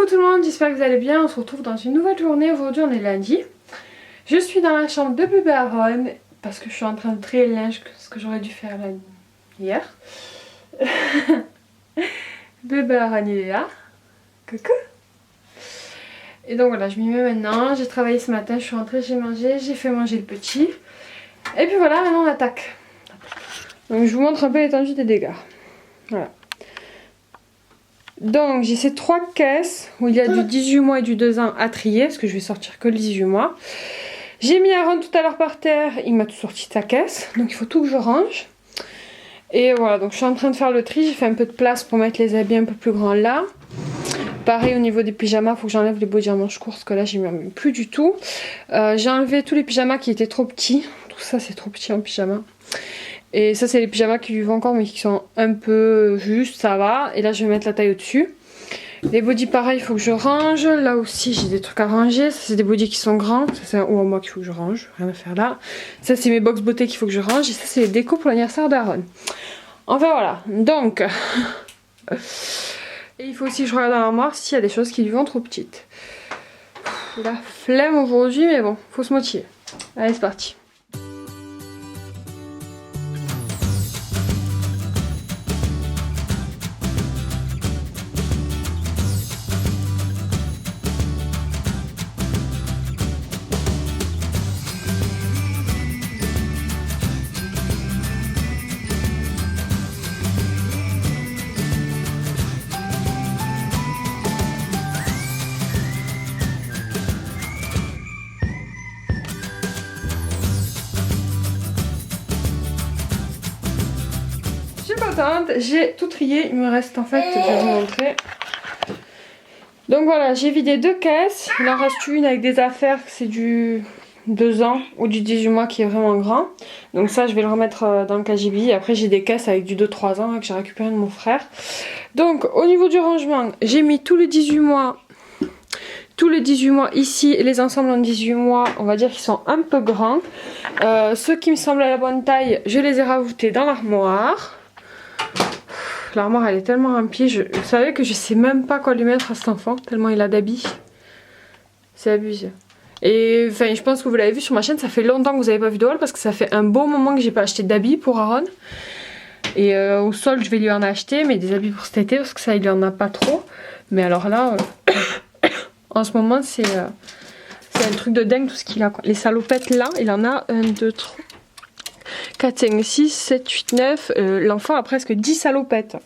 tout le monde, j'espère que vous allez bien. On se retrouve dans une nouvelle journée. Aujourd'hui on est lundi. Je suis dans la chambre de bébé Aaron parce que je suis en train de trier le linge, ce que j'aurais dû faire là, hier. Bébé Aaron il est là. Coucou. Et donc voilà, je m'y mets maintenant. J'ai travaillé ce matin, je suis rentrée, j'ai mangé, j'ai fait manger le petit. Et puis voilà, maintenant on attaque. Donc je vous montre un peu l'étendue des dégâts. Voilà. Donc j'ai ces 3 caisses où il y a du 18 mois et du 2 ans à trier parce que je vais sortir que le 18 mois. J'ai mis Aaron tout à l'heure par terre, il m'a tout sorti de sa caisse, donc il faut tout que je range. Et voilà, donc je suis en train de faire le tri, j'ai fait un peu de place pour mettre les habits un peu plus grands là. Pareil au niveau des pyjamas, il faut que j'enlève les bodys à manches courtes parce que là j'y mets plus du tout. J'ai enlevé tous les pyjamas qui étaient trop petits, tout ça c'est trop petit en pyjama. Et ça c'est les pyjamas qui lui vont encore mais qui sont un peu juste, ça va. Et là je vais mettre la taille au-dessus. Les bodys pareil il faut que je range. Là aussi j'ai des trucs à ranger. Ça c'est des bodys qui sont grands. Ça c'est un haut à moi qu'il faut que je range. Rien à faire là. Ça c'est mes box beauté qu'il faut que je range. Et ça c'est les décos pour l'anniversaire d'Aaron. Enfin voilà. Donc. Et il faut aussi que je regarde dans l'armoire s'il y a des choses qui lui vont trop petites. La flemme aujourd'hui mais bon, faut se motiver. Allez c'est parti. J'ai tout trié, il me reste en fait, je vais vous montrer. Donc voilà, j'ai vidé 2 caisses, il en reste une avec des affaires, c'est du 2 ans ou du 18 mois qui est vraiment grand. Donc ça je vais le remettre dans le KGB. Après j'ai des caisses avec du 2-3 ans que j'ai récupéré de mon frère. Donc au niveau du rangement, j'ai mis tous les 18 mois. Tous les 18 mois ici et les ensembles en 18 mois, on va dire qu'ils sont un peu grands. Ceux qui me semblent à la bonne taille, je les ai rajoutés dans l'armoire. L'armoire elle est tellement remplie, vous savez que je sais même pas quoi lui mettre à cet enfant, tellement il a d'habits. C'est abusé. Et enfin je pense que vous l'avez vu sur ma chaîne, ça fait longtemps que vous n'avez pas vu de haul parce que ça fait un bon moment que j'ai pas acheté d'habits pour Aaron. Et au sol je vais lui en acheter, mais des habits pour cet été parce que ça il y en a pas trop. Mais alors là, en ce moment c'est un truc de dingue tout ce qu'il a quoi. Les salopettes là, il en a 1, 2, 3... 4, 5, 6, 7, 8, 9. L'enfant a presque 10 salopettes.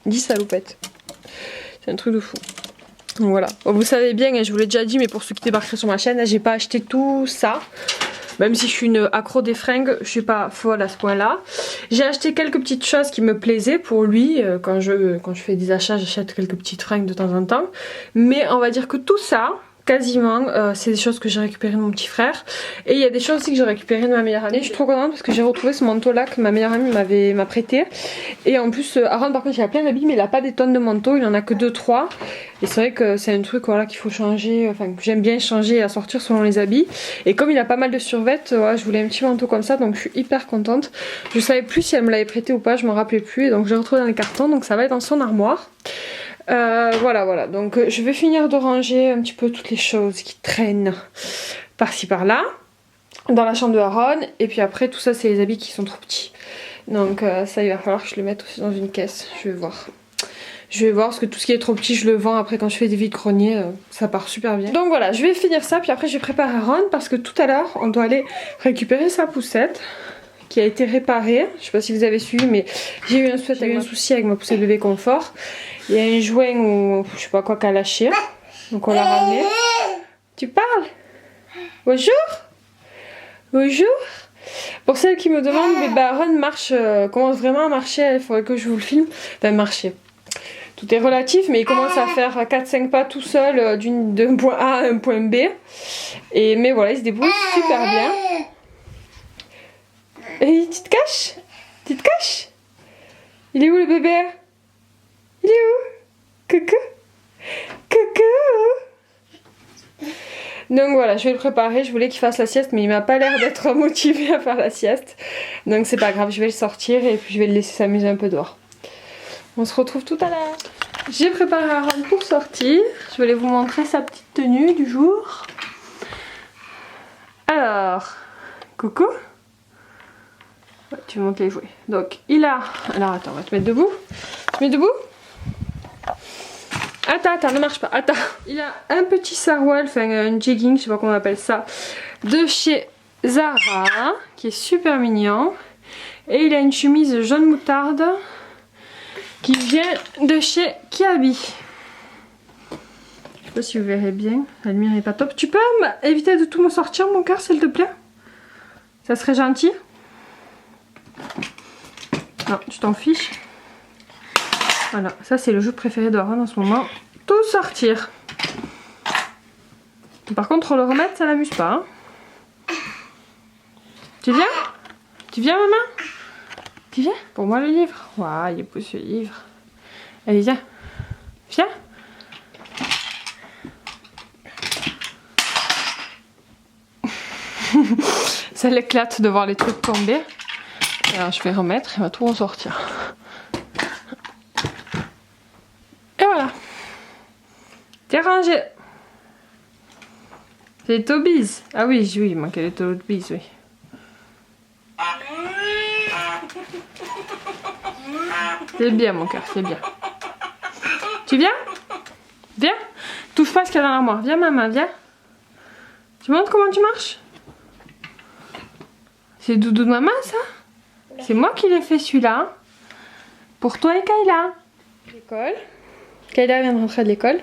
10 salopettes. C'est un truc de fou. Donc voilà. Bon, vous savez bien, je vous l'ai déjà dit, mais pour ceux qui débarqueraient sur ma chaîne, j'ai pas acheté tout ça. Même si je suis une accro des fringues, je suis pas folle à ce point-là. J'ai acheté quelques petites choses qui me plaisaient pour lui. Quand je fais des achats, j'achète quelques petites fringues de temps en temps. Mais on va dire que tout ça... quasiment, c'est des choses que j'ai récupérées de mon petit frère. Et il y a des choses aussi que j'ai récupérées de ma meilleure amie. Je suis trop contente parce que j'ai retrouvé ce manteau là que ma meilleure amie m'a prêté. Et en plus, Aaron par contre il a plein d'habits mais il a pas des tonnes de manteaux, il en a que 2-3. Et c'est vrai que c'est un truc voilà, qu'il faut changer, enfin que j'aime bien changer et assortir selon les habits. Et comme il a pas mal de survêtements, voilà, je voulais un petit manteau comme ça donc je suis hyper contente. Je savais plus si elle me l'avait prêté ou pas, je m'en rappelais plus. Et donc je l'ai retrouvé dans les cartons, donc ça va être dans son armoire. Voilà, donc je vais finir de ranger un petit peu toutes les choses qui traînent par-ci par-là dans la chambre de Aaron, et puis après tout ça c'est les habits qui sont trop petits, donc ça il va falloir que je le mette aussi dans une caisse. Je vais voir parce que tout ce qui est trop petit je le vends après quand je fais des vides-greniers, ça part super bien. Donc voilà, je vais finir ça puis après je vais préparer Aaron parce que tout à l'heure on doit aller récupérer sa poussette qui a été réparée. Je sais pas si vous avez suivi mais j'ai eu un souci avec ma poussette bébé confort. Il y a un joint ou je sais pas quoi qui a lâché. Donc on l'a ramené. Tu parles? Bonjour? Bonjour? Pour celles qui me demandent, bébé Aaron marche, commence vraiment à marcher. Il faudrait que je vous le filme. Enfin marcher. Tout est relatif mais il commence à faire 4-5 pas tout seul d'un point A à un point B. Mais voilà, il se débrouille super bien. Et tu te caches? Tu te caches? Il est où le bébé? Il est où? Coucou? Coucou? Donc voilà, je vais le préparer, je voulais qu'il fasse la sieste mais il m'a pas l'air d'être motivé à faire la sieste. Donc c'est pas grave, je vais le sortir et puis je vais le laisser s'amuser un peu dehors. On se retrouve tout à l'heure. J'ai préparé Aaron pour sortir. Je vais vous montrer sa petite tenue du jour. Alors, coucou. Ouais, tu montes les jouets. Donc, il a... Alors, attends, on va te mettre debout. Tu mets debout? Attends, ne marche pas. Attends. Il a un petit sarouel, enfin un jegging, je sais pas comment on appelle ça, de chez Zara, qui est super mignon. Et il a une chemise jaune moutarde qui vient de chez Kiabi. Je sais pas si vous verrez bien, la lumière est pas top. Tu peux éviter de tout me sortir, mon cœur, s'il te plaît? Ça serait gentil. Non, tu t'en fiches. Voilà, ça c'est le jeu préféré d'Aaron en ce moment. Tout sortir. Par contre, le remettre, ça l'amuse pas. Hein. Tu viens? Tu viens, maman? Tu viens? Pour moi, le livre. Waouh, il est beau ce livre. Allez, viens. Viens. Ça l'éclate de voir les trucs tomber. Alors, je vais remettre, il va tout ressortir. Et voilà. C'est rangé. C'est les Tobies. Ah oui, il manquait les Tobies, oui. C'est bien, mon cœur, c'est bien. Tu viens? Viens. Touche pas ce qu'il y a dans l'armoire. Viens, maman, viens. Tu montres comment tu marches? C'est doudou de maman, ça? C'est moi qui l'ai fait, celui-là. Pour toi et Kayla. L'école. Kayla vient de rentrer de l'école.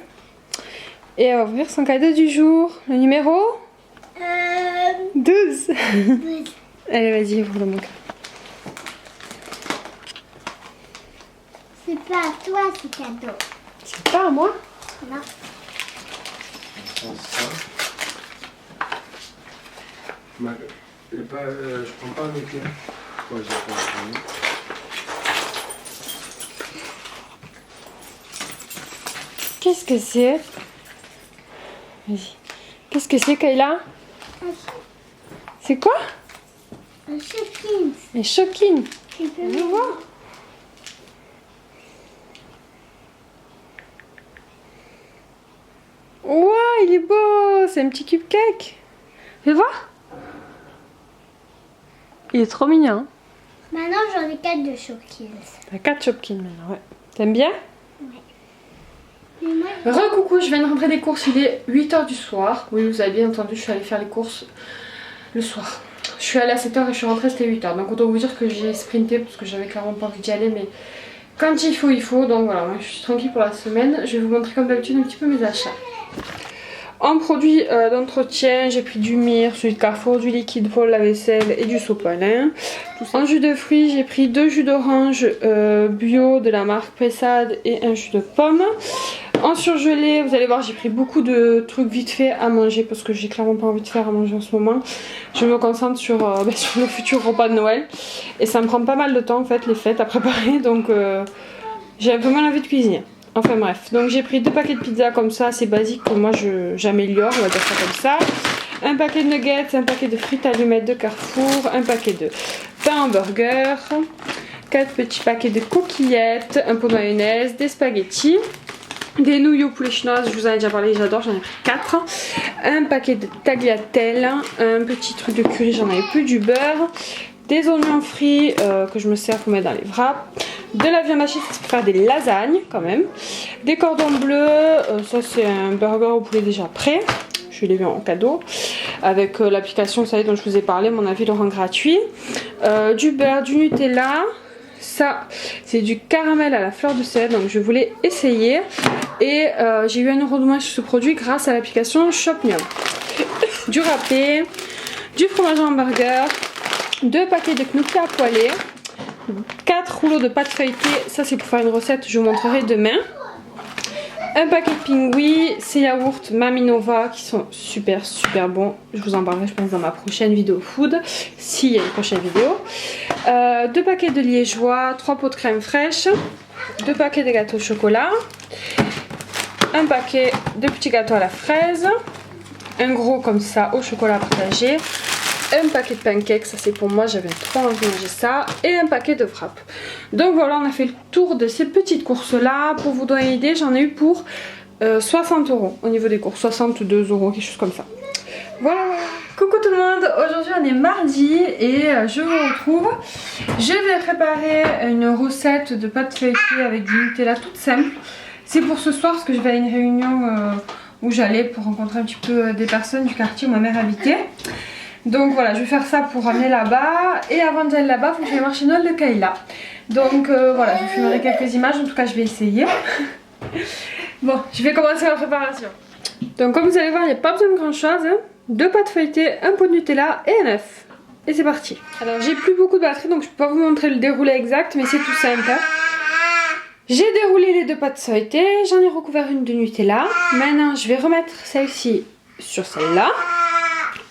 Et elle va ouvrir son cadeau du jour. Le numéro 12. Allez, vas-y, ouvre-le, mon cœur. C'est pas à toi ce cadeau. C'est pas à moi? Non. Je prends pas un éclair. Ouais, j'ai pas un. Qu'est-ce que c'est? Vas-y. Qu'est-ce que c'est, Kayla? C'est quoi? Un Shopkins. Un Shopkins. Tu peux Je vois. Ouah, il est beau. C'est un petit cupcake. Fais voir. Il est trop mignon. Hein. Maintenant j'en ai 4 de Shopkins. T'as 4 Shopkins maintenant, ouais. T'aimes bien? Mais moi, Re-coucou, je viens de rentrer des courses, il est 8 h du soir. Oui, vous avez bien entendu, je suis allée faire les courses le soir. Je suis allée à 7 h et je suis rentrée, c'était 8 h. Donc autant vous dire que j'ai sprinté parce que j'avais clairement pas envie d'y aller. Mais quand il faut, il faut. Donc voilà, moi je suis tranquille pour la semaine. Je vais vous montrer comme d'habitude un petit peu mes achats. En produits d'entretien, j'ai pris du Mire, celui de Carrefour, du liquide pour la vaisselle et du sopalin. En jus de fruits, j'ai pris 2 jus d'orange bio de la marque Pressade et un jus de pomme. En surgelé, vous allez voir, j'ai pris beaucoup de trucs vite fait à manger parce que j'ai clairement pas envie de faire à manger en ce moment. Je me concentre sur, sur le futur repas de Noël et ça me prend pas mal de temps en fait les fêtes à préparer, donc j'ai un peu mal envie de cuisiner. Enfin bref, donc j'ai pris 2 paquets de pizza comme ça, c'est basique que moi j'améliore, on va dire ça comme ça. Un paquet de nuggets, un paquet de frites allumettes de Carrefour, un paquet de pain hamburger, 4 petits paquets de coquillettes, un pot de mayonnaise, des spaghettis, des nouilles au poulet chinoise, je vous en ai déjà parlé, j'adore, j'en ai pris 4. Un paquet de tagliatelle, un petit truc de curry, j'en avais plus, du beurre, des oignons frits que je me sers pour mettre dans les wraps, de la viande hachée pour faire des lasagnes quand même, des cordons bleus, ça c'est un burger au poulet déjà prêt, je l'ai eu en cadeau, avec l'application vous savez dont je vous ai parlé, mon avis le rend gratuit, du beurre, du Nutella, ça c'est du caramel à la fleur de sel, donc je voulais essayer et j'ai eu 1 € de moins sur ce produit grâce à l'application Shopmium. Du râpé, du fromage hamburger, 2 paquets de knoufs à poêler, 4 rouleaux de pâte feuilletée, ça c'est pour faire une recette, je vous montrerai demain. Un paquet de pingouis, ces yaourts Maminova qui sont super bons. Je vous en parlerai je pense dans ma prochaine vidéo food, s'il y a une prochaine vidéo. 2 paquets de liégeois, 3 pots de crème fraîche, 2 paquets de gâteaux au chocolat, un paquet de petits gâteaux à la fraise, un gros comme ça au chocolat partagé, un paquet de pancakes, ça c'est pour moi, j'avais trop envie de manger ça, et un paquet de frappes. Donc voilà, on a fait le tour de ces petites courses là. Pour vous donner une idée, j'en ai eu pour 60 € au niveau des courses, 62 €, quelque chose comme ça. Voilà. Coucou tout le monde, aujourd'hui on est mardi et je vous retrouve. Je vais préparer une recette de pâte feuilletée avec du Nutella toute simple. C'est pour ce soir parce que je vais à une réunion où j'allais pour rencontrer un petit peu des personnes du quartier où ma mère habitait. Donc voilà, je vais faire ça pour ramener là-bas. Et avant d'aller là-bas, il faut que j'aille marcher Noël de Kayla. Donc voilà, je vous filmerai quelques images, en tout cas je vais essayer. Bon, je vais commencer la préparation. Donc comme vous allez voir, il n'y a pas besoin de grand chose, hein. 2 pâtes feuilletées, un pot de Nutella et un œuf. Et c'est parti. Alors j'ai plus beaucoup de batterie donc je peux pas vous montrer le déroulé exact, mais c'est tout simple, hein. J'ai déroulé les 2 pâtes feuilletées, j'en ai recouvert une de Nutella. Maintenant je vais remettre celle-ci sur celle-là.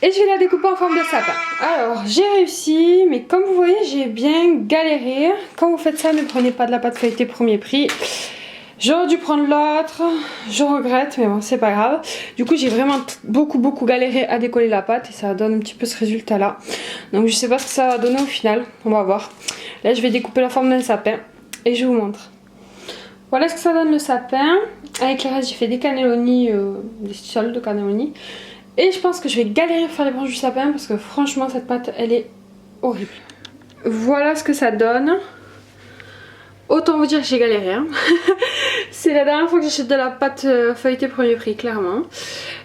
Et je vais la découper en forme de sapin. Alors j'ai réussi, mais comme vous voyez j'ai bien galéré. Quand vous faites ça, ne prenez pas de la pâte feuilletée premier prix. J'aurais dû prendre l'autre, je regrette, mais bon c'est pas grave. Du coup j'ai vraiment beaucoup galéré à décoller la pâte et ça donne un petit peu ce résultat là. Donc je sais pas ce que ça va donner au final, on va voir. Là je vais découper la forme d'un sapin et je vous montre. Voilà ce que ça donne le sapin. Avec le reste j'ai fait des cannelloni, des sols de cannelloni. Et je pense que je vais galérer à faire les branches du sapin parce que franchement cette pâte elle est horrible. Voilà ce que ça donne. Autant vous dire que j'ai galéré, hein. C'est la dernière fois que j'achète de la pâte feuilletée premier prix, clairement.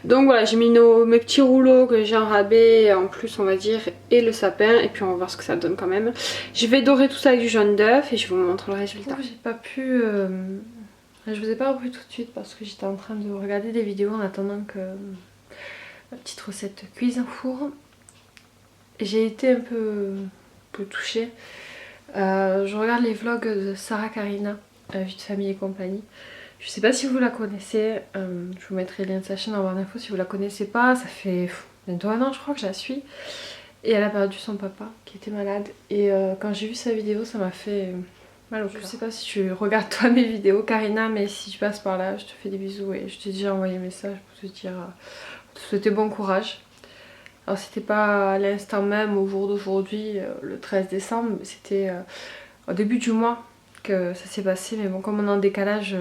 Donc voilà, j'ai mis mes petits rouleaux que j'ai en rabais en plus on va dire, et le sapin, et puis on va voir ce que ça donne quand même. Je vais dorer tout ça avec du jaune d'œuf et je vous montre le résultat. J'ai pas pu... Je vous ai pas repris tout de suite parce que j'étais en train de regarder des vidéos en attendant que ma petite recette cuise au four. J'ai été un peu touchée. Je regarde les vlogs de Sarah Karina, Vie de famille et compagnie. Je sais pas si vous la connaissez, je vous mettrai le lien de sa chaîne en barre d'infos si vous la connaissez pas. Ça fait bientôt 1 an je crois que je la suis. Et elle a perdu son papa qui était malade. Et quand j'ai vu sa vidéo ça m'a fait mal au cœur. Je sais pas si tu regardes toi mes vidéos Karina, mais si tu passes par là je te fais des bisous et je t'ai déjà envoyé un message pour te dire, te souhaiter bon courage. Alors c'était pas à l'instant même au jour d'aujourd'hui, le 13 décembre, c'était au début du mois que ça s'est passé. Mais bon, comme on est en décalage,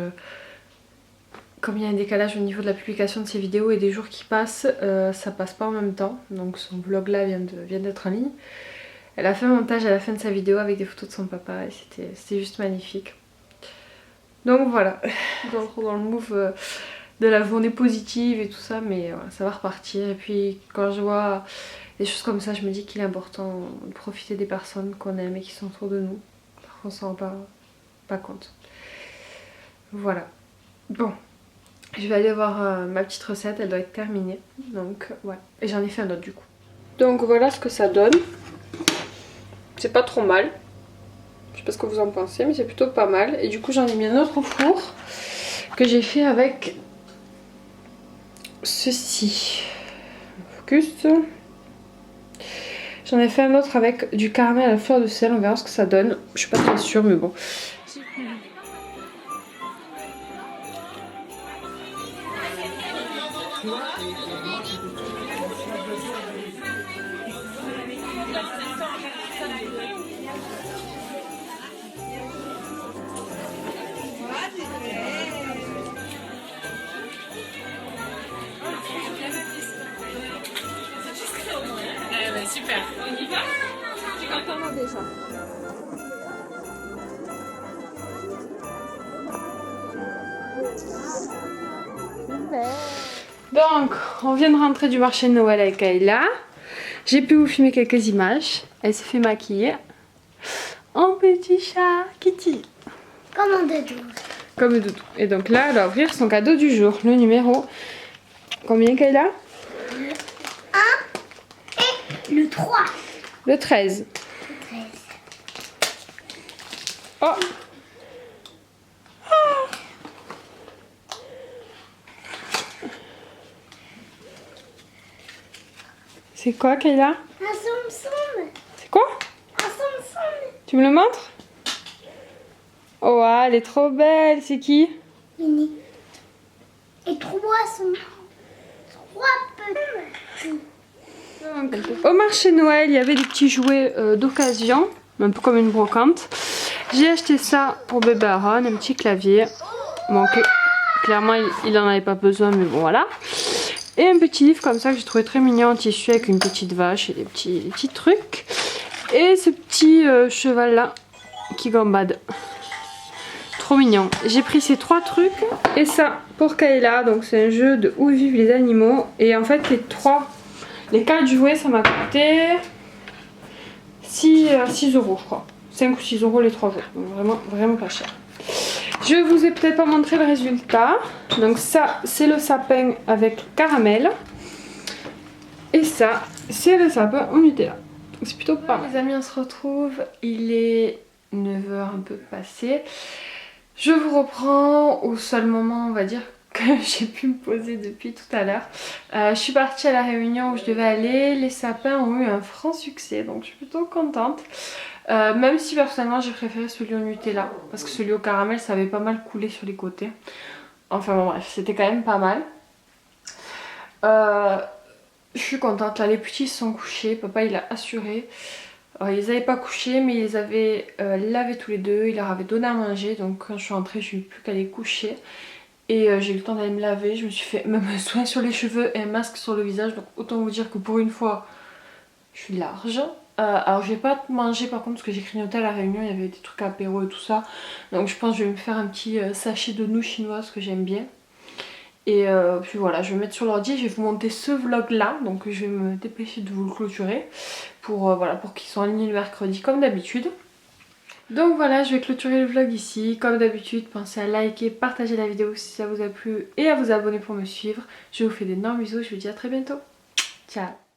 comme il y a un décalage au niveau de la publication de ces vidéos et des jours qui passent, ça passe pas en même temps. Donc son vlog là vient d'être en ligne. Elle a fait un montage à la fin de sa vidéo avec des photos de son papa et c'était juste magnifique. Donc voilà, dans le move... de la journée positive et tout ça, mais voilà, ça va repartir. Et puis quand je vois des choses comme ça, je me dis qu'il est important de profiter des personnes qu'on aime et qui sont autour de nous. Parfois on s'en rend pas compte. Voilà. Bon, je vais aller voir ma petite recette, elle doit être terminée. Donc voilà. Et j'en ai fait un autre du coup. Donc voilà ce que ça donne. C'est pas trop mal. Je sais pas ce que vous en pensez, mais c'est plutôt pas mal. Et du coup j'en ai mis un autre au four que j'ai fait avec ceci. Focus. J'en ai fait un autre avec du caramel à la fleur de sel, on verra ce que ça donne. Je suis pas très sûre mais bon. Super. On y va? Tu es content déjà? Donc, on vient de rentrer du marché de Noël avec Kayla. J'ai pu vous filmer quelques images. Elle s'est fait maquiller en petit chat Kitty. Comme un doudou. Comme le doudou. Et donc là, elle va ouvrir son cadeau du jour. Le numéro... Combien Kayla? Le 1 et le 3. Le 13. Le 13. Oh! C'est quoi Kayla? Un somme-somme. C'est quoi? Un somme-somme. Tu me le montres? Oh, elle est trop belle. C'est qui? Mini. Et 3 sont... 3 petits. Donc, au marché Noël, il y avait des petits jouets d'occasion, un peu comme une brocante. J'ai acheté ça pour bébé Aaron, un petit clavier. Bon, clairement, il en avait pas besoin, mais bon, voilà. Et un petit livre comme ça que j'ai trouvé très mignon en tissu avec une petite vache et des petits trucs. Et ce petit cheval là qui gambade. Trop mignon. J'ai pris ces 3 trucs et ça pour Kayla. Donc c'est un jeu de où vivent les animaux. Et en fait les 4 jouets ça m'a coûté 6 € je crois. 5 ou 6 € les 3 jouets. Donc vraiment pas cher. Je vous ai peut-être pas montré le résultat. Donc ça c'est le sapin avec caramel. Et ça c'est le sapin au Nutella. C'est plutôt pas mal. Les amis, on se retrouve. Il est 9 h un peu passé. Je vous reprends au seul moment, on va dire, que j'ai pu me poser depuis tout à l'heure. Je suis partie à la réunion où je devais aller. Les sapins ont eu un franc succès, donc je suis plutôt contente. Même si personnellement j'ai préféré celui au Nutella, parce que celui au caramel ça avait pas mal coulé sur les côtés. Enfin bon bref, c'était quand même pas mal. Je suis contente, là les petits se sont couchés, papa il a assuré. Ils les avaient pas couchés mais ils les avaient lavés tous les deux, il leur avait donné à manger. Donc quand je suis rentrée j'ai eu plus qu'à les coucher. Et j'ai eu le temps d'aller me laver, je me suis fait même un soin sur les cheveux et un masque sur le visage. Donc autant vous dire que pour une fois je suis large. Alors je vais pas manger par contre parce que j'ai grignoté à la réunion, il y avait des trucs apéro et tout ça. Donc je pense que je vais me faire un petit sachet de nouilles chinoises que j'aime bien. Et puis voilà, je vais mettre sur l'ordi, je vais vous monter ce vlog là, donc je vais me dépêcher de vous le clôturer pour, voilà, pour qu'il soit en ligne le mercredi comme d'habitude. Donc voilà, je vais clôturer le vlog ici. Comme d'habitude, pensez à liker, partager la vidéo si ça vous a plu et à vous abonner pour me suivre. Je vous fais d'énormes bisous, je vous dis à très bientôt. Ciao.